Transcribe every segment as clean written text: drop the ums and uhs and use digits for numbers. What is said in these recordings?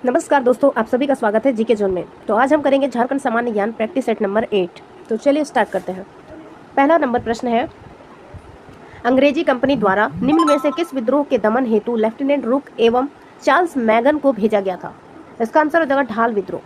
नमस्कार दोस्तों, आप सभी का स्वागत है जीके जोन में। तो आज हम करेंगे झारखंड सामान्य ज्ञान प्रैक्टिस सेट नंबर 8। तो चलिए स्टार्ट करते हैं। पहला नंबर प्रश्न है, अंग्रेजी कंपनी द्वारा निम्न में से किस विद्रोह के दमन हेतु लेफ्टिनेंट रुक एवं चार्ल्स मैगन को भेजा गया था? इसका आंसर हो जाएगा ढाल विद्रोह।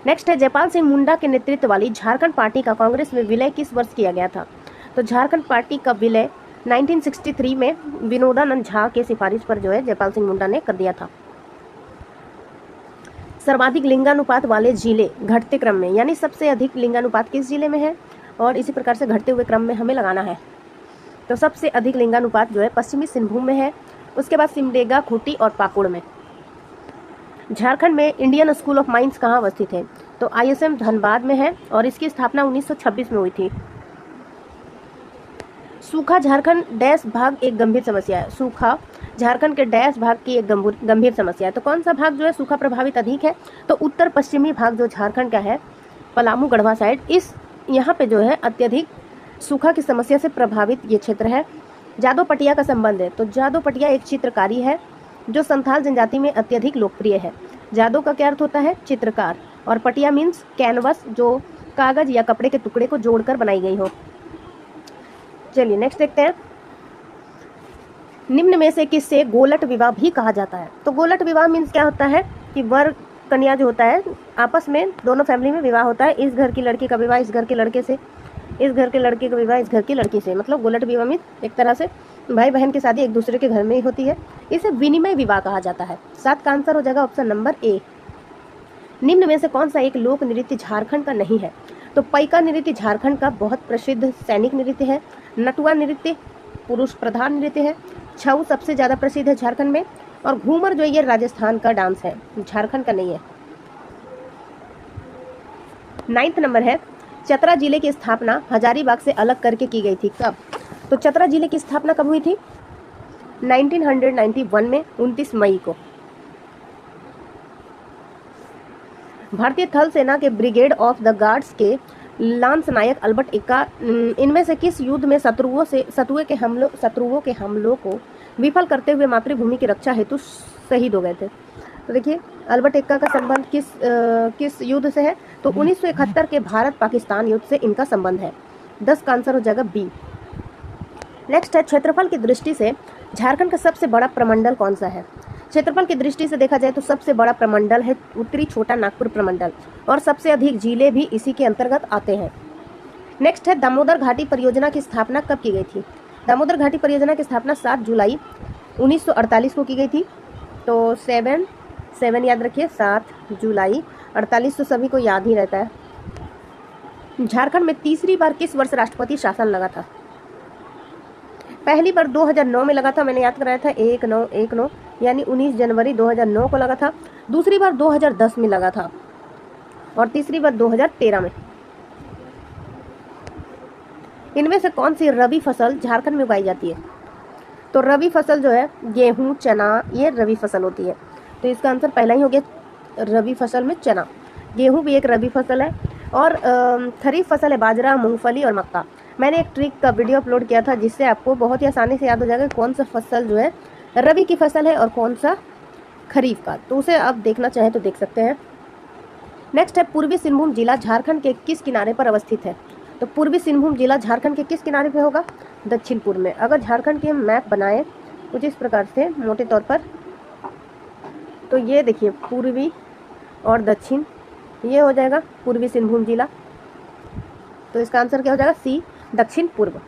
नेक्स्ट है, जयपाल सिंह मुंडा के नेतृत्व वाली झारखंड पार्टी का कांग्रेस में विलय किस वर्ष किया गया था? तो झारखंड पार्टी का विलय 1963 में विनोदानंद झा के सिफारिश पर जो है जयपाल सिंह मुंडा ने कर दिया था। सर्वाधिक लिंगानुपात वाले जिले घटते क्रम में, यानी सबसे अधिक लिंगानुपात किस जिले में है, और इसी प्रकार से घटते हुए क्रम में हमें लगाना है। तो सबसे अधिक लिंगानुपात जो है पश्चिमी सिंहभूम में है, उसके बाद सिमडेगा, खूंटी और पाकुड़ में। झारखंड में इंडियन स्कूल ऑफ माइंस कहाँ अवस्थित है? तो ISM धनबाद में है और इसकी स्थापना 1926 में हुई थी। सूखा झारखंड डैश भाग एक गंभीर समस्या है। सूखा झारखंड के डैश भाग की एक गंभीर समस्या है। तो कौन सा भाग जो है सूखा प्रभावित अधिक है? तो उत्तर पश्चिमी भाग जो झारखंड का है, पलामू गढ़वा साइड, इस यहाँ पे जो है अत्यधिक सूखा की समस्या से प्रभावित ये क्षेत्र है। जादो पटिया का संबंध है। तो जादो पटिया एक चित्रकारी है जो संथाल जनजाति में अत्यधिक लोकप्रिय है। जादो का क्या अर्थ होता है? चित्रकार, और पटिया मीन्स कैनवस, जो कागज या कपड़े के टुकड़े को जोड़कर बनाई गई हो। चलिए नेक्स्ट देखते हैं, निम्न में से किससे गोलट विवाह भी कहा जाता है? तो गोलट विवाह मीन्स क्या होता है कि वर कन्या जो होता है आपस में, दोनों फैमिली में विवाह होता है। इस घर की लड़की का विवाह इस घर के लड़के से, इस घर के लड़के का विवाह इस घर की लड़की से। मतलब गोलट विवाह मीन्स एक तरह से भाई बहन की शादी एक दूसरे के घर में ही होती है। इसे विनिमय विवाह कहा जाता है। 7 का आंसर हो जाएगा ऑप्शन नंबर ए। निम्न में से कौन सा एक लोक नृत्य झारखंड का नहीं है? तो पैका नृत्य झारखंड का बहुत प्रसिद्ध सैनिक नृत्य है। नटुआ नृत्य पुरुष प्रधान नृत्य है। छऊ सबसे ज़्यादा प्रसिद्ध है झारखंड में, और घूमर जो ये राजस्थान का डांस है, झारखंड का नहीं है। 9th नंबर है, चतरा जिले की स्थापना हजारीबाग से अलग करके की गई थी। कब? तो चतरा जिले की स्थापना कब हुई थी? 1991 में 29 मई को। भारतीय थल सेना के ब्रिगेड ऑफ द गार्ड्स के लांस नायक अल्बर्ट एक्का इनमें से किस युद्ध में शत्रुओं के हमलों को विफल करते हुए मातृभूमि की रक्षा हेतु शहीद हो गए थे? तो देखिए, अल्बर्ट एक्का का संबंध किस युद्ध से है? तो 1971 के भारत पाकिस्तान युद्ध से इनका संबंध है। 10 का आंसर हो जाएगा बी। नेक्स्ट है, क्षेत्रफल की दृष्टि से झारखंड का सबसे बड़ा प्रमंडल कौन सा है? क्षेत्रफल की दृष्टि से देखा जाए तो सबसे बड़ा प्रमंडल है उत्तरी छोटा नागपुर प्रमंडल, और सबसे अधिक जिले भी इसी के अंतर्गत आते हैं। नेक्स्ट है, दामोदर घाटी परियोजना की स्थापना कब की गई थी? दामोदर घाटी परियोजना की स्थापना 7 जुलाई 1948 को की गई थी। तो 7 याद रखिए, 7 जुलाई 48 तो सभी को याद ही रहता है। झारखंड में तीसरी बार किस वर्ष राष्ट्रपति शासन लगा था? पहली बार 2009 में लगा था, मैंने याद कराया था 1919 यानी 19 जनवरी 2009 को लगा था। दूसरी बार 2010 में लगा था, और तीसरी बार 2013 में। इनमें से कौन सी रबी फसल झारखंड में उगाई जाती है? तो रबी फसल जो है गेहूं, चना, ये रबी फसल होती है। तो इसका आंसर पहला ही हो गया, रबी फसल में चना। गेहूं भी एक रबी फसल है, और खरीफ फसल है बाजरा, मूंगफली और मक्का। मैंने एक ट्रिक का वीडियो अपलोड किया था जिससे आपको बहुत ही आसानी से याद हो जाएगा कौन सा फसल जो है रबी की फसल है और कौन सा खरीफ का। तो उसे आप देखना चाहें तो देख सकते हैं। नेक्स्ट है, पूर्वी सिंहभूम जिला झारखंड के किस किनारे पर अवस्थित है? तो पूर्वी सिंहभूम जिला झारखंड के किस किनारे पे होगा? दक्षिण पूर्व में। अगर झारखंड के मैप बनाए कुछ इस प्रकार से मोटे तौर पर, तो ये देखिए पूर्वी और दक्षिण, ये हो जाएगा पूर्वी सिंहभूम जिला। तो इसका आंसर क्या हो जाएगा? सी, दक्षिण पूर्व।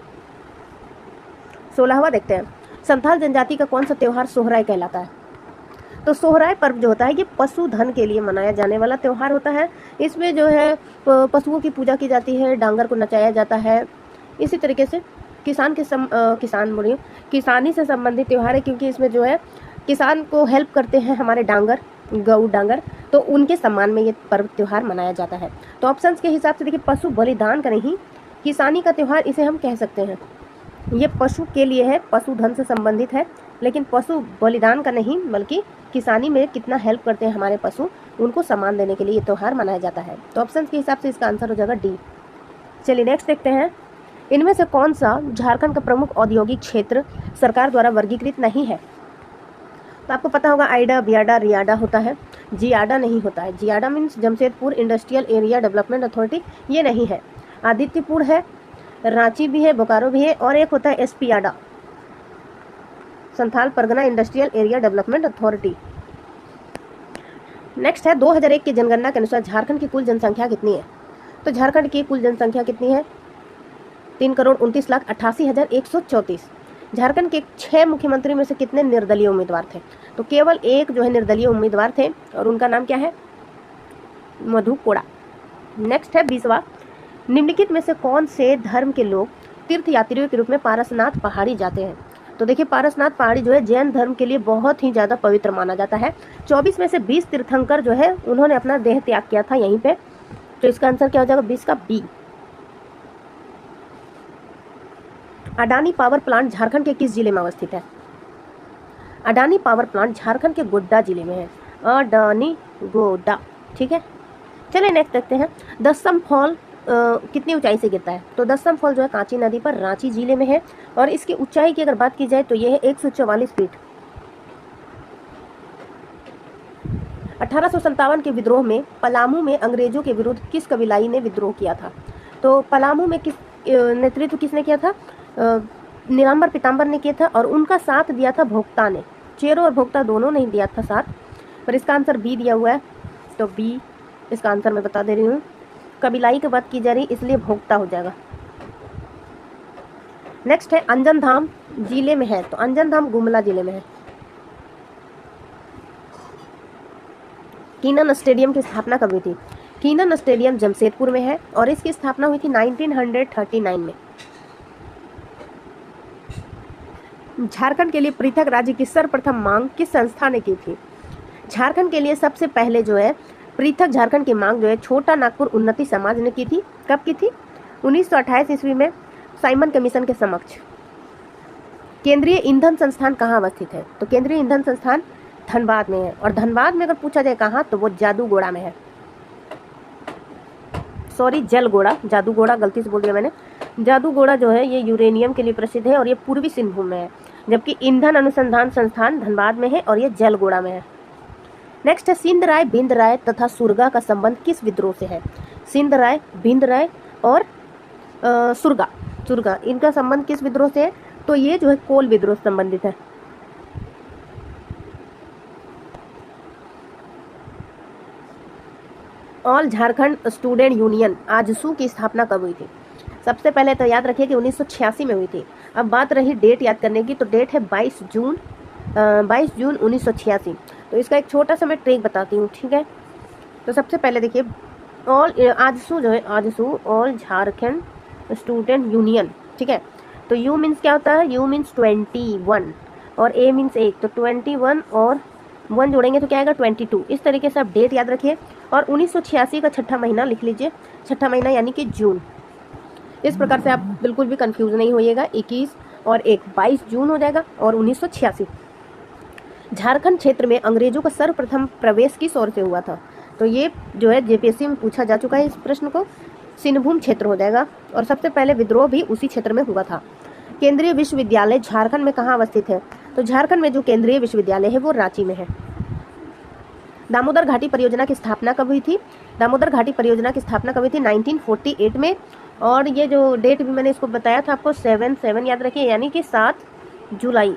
16वां देखते हैं, संथाल जनजाति का कौन सा त्यौहार सोहराय कहलाता है? तो सोहराय पर्व जो होता है ये पशुधन के लिए मनाया जाने वाला त्यौहार होता है। इसमें जो है पशुओं की पूजा की जाती है, डांगर को नचाया जाता है। इसी तरीके से किसानी से संबंधित त्यौहार है, क्योंकि इसमें जो है किसान को हेल्प करते हैं हमारे डांगर, गऊ डांगर, तो उनके सम्मान में ये पर्व त्यौहार मनाया जाता है। तो ऑप्शंस के हिसाब से देखिए, पशु बलिदान का नहीं, किसानी का त्यौहार इसे हम कह सकते हैं। ये पशु के लिए है, पशुधन से संबंधित है, लेकिन पशु बलिदान का नहीं, बल्कि किसानी में कितना हेल्प करते हैं हमारे पशु, उनको सम्मान देने के लिए ये त्यौहार मनाया जाता है। तो ऑप्शन के हिसाब से इसका आंसर हो जाएगा डी। चलिए नेक्स्ट देखते हैं, इनमें से कौन सा झारखंड का प्रमुख औद्योगिक क्षेत्र सरकार द्वारा वर्गीकृत नहीं है? तो आपको पता होगा आइडा, बियाडा, रियाडा होता है, जियाडा नहीं होता है। JIADA means Jamshedpur industrial area development authority, ये नहीं है। आदित्यपुर है, रांची भी है, बोकारो भी है, और एक होता है SPIADA, Santhal Pargana industrial area development authority. Next है 2001 की जनगणना के अनुसार झारखंड की कुल जनसंख्या कितनी है? तो झारखंड की कुल जनसंख्या कितनी है? 3,29,88,134। झारखंड के 6 मुख्यमंत्री में से कितने निर्दलीय उम्मीदवार थे? तो केवल एक जो है निर्दलीय उम्मीदवार थे, और उनका नाम क्या है? मधु कोड़ा। नेक्स्ट है 20वां, निम्नलिखित में से कौन से धर्म के लोग तीर्थ यात्रियों के रूप में पारसनाथ पहाड़ी जाते हैं? तो देखिए पारसनाथ पहाड़ी जो है जैन धर्म के लिए बहुत ही ज़्यादा पवित्र माना जाता है। 24 में से 20 तीर्थंकर जो है उन्होंने अपना देह त्याग किया था यहीं पे। तो इसका आंसर क्या हो जाएगा? 20 का B. Adani power plant Jharkhand के किस जिले में अवस्थित है? अडानी पावर प्लांट झारखंड के गोड्डा जिले में है। अडानी गोड्डा, ठीक है। चलिए नेक्स्ट देखते हैं, दसम फॉल कितनी ऊंचाई से गिरता है? तो दसम फॉल जो है कांची नदी पर रांची जिले में है, और इसकी ऊंचाई की अगर बात की जाए तो यह है 144 फीट। 1857 के विद्रोह में पलामू में अंग्रेजों के विरुद्ध किस कबीलाई ने विद्रोह किया था? तो पलामू में किस नेतृत्व किसने किया था? नीलांबर पीताम्बर ने किया था, और उनका साथ दिया था भोक्ता ने। चेरो और भोक्ता दोनों ने दिया था साथ, पर इसका आंसर बी दिया हुआ है, तो बी इसका आंसर मैं बता दे रही हूँ। कबीलाई की बात की जा रही इसलिए भोक्ता हो जाएगा। नेक्स्ट है अंजन धाम जिले में है, तो अंजन धाम गुमला जिले में है। कीनन स्टेडियम की स्थापना कब हुई थी? कीनन स्टेडियम जमशेदपुर में है, और इसकी स्थापना हुई थी 1939 में। झारखंड के लिए पृथक राज्य की सर्वप्रथम मांग किस संस्था ने की थी? झारखंड के लिए सबसे पहले जो है पृथक झारखंड की मांग जो है छोटा नागपुर उन्नति समाज ने की थी। कब की थी? 1928 ईस्वी में साइमन कमीशन के समक्ष। केंद्रीय ईंधन संस्थान कहाँ अवस्थित है? तो केंद्रीय ईंधन संस्थान धनबाद में है, और धनबाद में अगर पूछा जाए कहाँ, तो वो जादूगोड़ा में है। सॉरी, जलगोड़ा, जादूगोड़ा गलती से बोल दिया मैंने। जादूगोड़ा जो है ये यूरेनियम के लिए प्रसिद्ध है, और ये पूर्वी सिंहभूम में है, जबकि ईंधन अनुसंधान संस्थान धनबाद में है, और ये जलगोड़ा में है। नेक्स्ट है सिंध राय, बिंद राय तथा सुरगा का संबंध किस विद्रोह से है? सिंध राय, बिंद राय और सुरगा इनका संबंध किस विद्रोह से है? तो ये जो है कोल विद्रोह से संबंधित है। All Jharkhand student union AJSU की स्थापना कब हुई थी? सबसे पहले तो याद रखिए कि 1986 में हुई थी। अब बात रही डेट याद करने की, तो डेट है 22 जून 1986। तो इसका एक छोटा सा मैं ट्रिक बताती हूँ, ठीक है। तो सबसे पहले देखिए ऑल आजसू जो है, AJSU all Jharkhand student union, ठीक है। तो यू मीन्स क्या होता है? यू मीन्स 21 और ए मीन्स 1, तो 21 और 1 जोड़ेंगे तो क्या आएगा? 22। इस तरीके से आप डेट याद रखिए, और 1986 का छठा महीना लिख लीजिए, छठा महीना यानी कि जून। इस प्रकार से आप बिल्कुल भी कंफ्यूज नहीं होइएगा। 21 और 1 22 जून हो जाएगा, और 1986। झारखंड क्षेत्र में अंग्रेजों का सर्वप्रथम प्रवेश किस ओर से हुआ था? तो ये जो है जेपीएससी में पूछा जा चुका है इस प्रश्न को। सिंहभूम क्षेत्र हो जाएगा, और सबसे पहले विद्रोह भी उसी क्षेत्र में हुआ था। केंद्रीय विश्वविद्यालय झारखंड में कहाँ अवस्थित है? तो झारखंड में जो केंद्रीय विश्वविद्यालय है वो रांची में है। दामोदर घाटी परियोजना की स्थापना कब हुई थी? दामोदर घाटी परियोजना की स्थापना कब हुई थी? 1948 में, और ये जो डेट भी मैंने इसको बताया था आपको 7 याद रखिए, यानी कि 7 जुलाई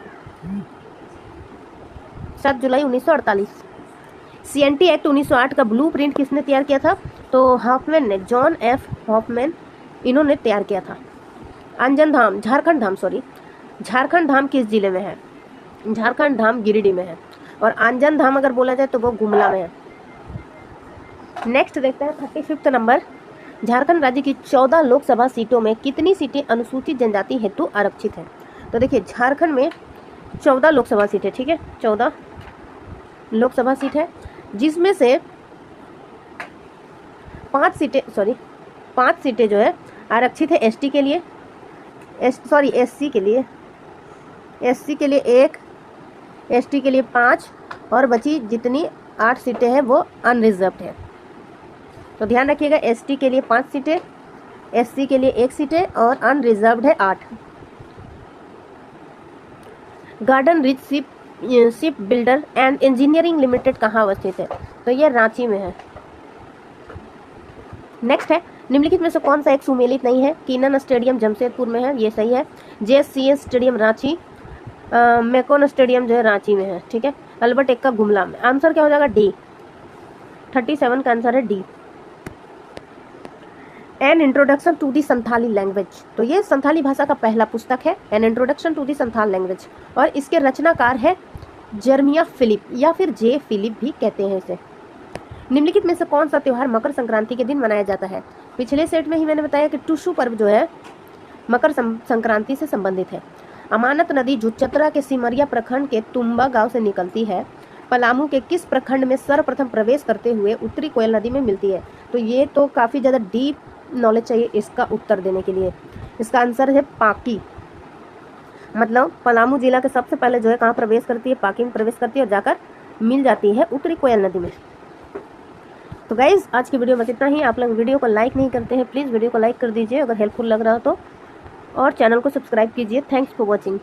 1948। CNT एक्ट 1908 का ब्लूप्रिंट किसने तैयार किया था? तो हॉफमैन ने, जॉन एफ हॉफमैन, इन्होंने तैयार किया था। अंजन धाम, झारखंड धाम किस जिले में है? झारखंड धाम गिरिडीह में है, और अंजन धाम अगर बोला जाए तो वो गुमला में है। नेक्स्ट देखते हैं 35वां नंबर, झारखंड राज्य की 14 लोकसभा सीटों में कितनी सीटें अनुसूचित जनजाति हेतु आरक्षित हैं? तो देखिए झारखंड में 14 लोकसभा सीट है, ठीक है, 14 लोकसभा सीट है, जिसमें से 5 सीटें जो है आरक्षित है एसटी के लिए, एससी के लिए 1, एसटी के लिए 5, और बची जितनी 8 सीटें हैं वो अनरिजर्व्ड है। तो ध्यान रखिएगा, एसटी के लिए 5 सीटें, एससी के लिए 1 सीटें, और अनरिजर्व्ड है 8। Garden rich ship ship builder and engineering limited कहाँ अवस्थित है? तो ये रांची में है। नेक्स्ट है, निम्नलिखित में से कौन सा एक सुमेलित नहीं है? कीनन स्टेडियम जमशेदपुर में है, ये सही है। JCS stadium Ranchi, Mecon stadium जो है रांची में है, ठीक है। अल्बर्ट एक्का गुमला में। आंसर क्या हो जाएगा? डी। 37 का आंसर है D. An introduction to the Santhali language, तो ये संथाली भाषा का पहला पुस्तक है, an introduction to the Santhal language, और इसके रचनाकार है जर्मिया फिलिप या फिर जे फिलिप भी कहते हैं इसे। निम्नलिखित में से कौन सा त्योहार मकर संक्रांति के दिन मनाया जाता है? पिछले सेट में ही मैंने बताया कि टुसु पर्व जो है मकर संक्रांति से संबंधित है। अमानत नदी जो चतरा के सिमरिया प्रखंड के तुम्बा गांव से निकलती है, पलामू के किस प्रखंड में सर्वप्रथम प्रवेश करते हुए उत्तरी कोयल नदी में मिलती है? तो ये तो काफ़ी ज़्यादा डीप नॉलेज चाहिए इसका उत्तर देने के लिए। इसका आंसर है पाकी, मतलब पलामू जिला के सबसे पहले जो है कहाँ प्रवेश करती है? पाकी में प्रवेश करती है और जाकर मिल जाती है उत्तरी कोयल नदी में। तो गाइज आज की वीडियो में इतना ही। आप लोग वीडियो को लाइक नहीं करते हैं, प्लीज़ वीडियो को लाइक कर दीजिए अगर हेल्पफुल लग रहा हो तो, और चैनल को सब्सक्राइब कीजिए। Thanks for watching.